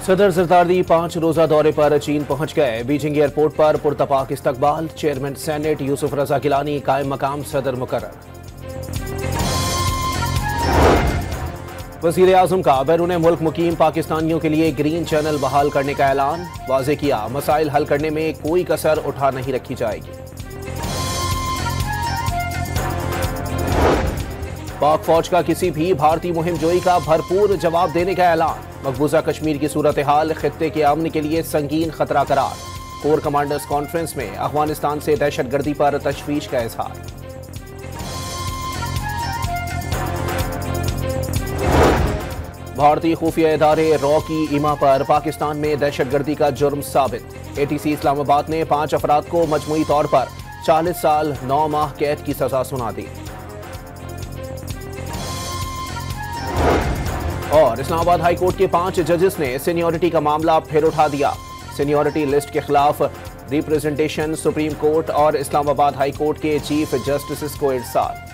सदर जरदारी 5 रोजा दौरे पर चीन पहुंच गए। बीजिंग एयरपोर्ट पर पुरतपाक इस्तकबाल। चेयरमैन सेनेट यूसुफ रजा गिलानी कायम मकाम सदर मुकर्रर। वज़ीर आज़म का बैरून मुल्क मुकीम पाकिस्तानियों के लिए ग्रीन चैनल बहाल करने का ऐलान। वाज़े किया, मसाइल हल करने में कोई कसर उठा नहीं रखी जाएगी। पाक फौज का किसी भी भारतीय मुहिम जोई का भरपूर जवाब देने का ऐलान। मकबूजा कश्मीर की सूरत हाल खित्ते के अमन के लिए संगीन खतरा करार। कोर कमांडर्स कॉन्फ्रेंस में अफगानिस्तान से दहशतगर्दी पर तशवीश का इजहार। भारतीय खुफिया इदारे रॉ की ईमा पर पाकिस्तान में दहशतगर्दी का जुर्म साबित। एटीसी इस्लामाबाद ने 5 अफराद को मजमूई तौर पर 40 साल 9 माह कैद की सजा सुना दी। और इस्लामाबाद हाई कोर्ट के 5 जजेस ने सीनियरिटी का मामला फिर उठा दिया। सीनियरिटी लिस्ट के खिलाफ रिप्रेजेंटेशन सुप्रीम कोर्ट और इस्लामाबाद हाई कोर्ट के चीफ जस्टिस को इरसाल।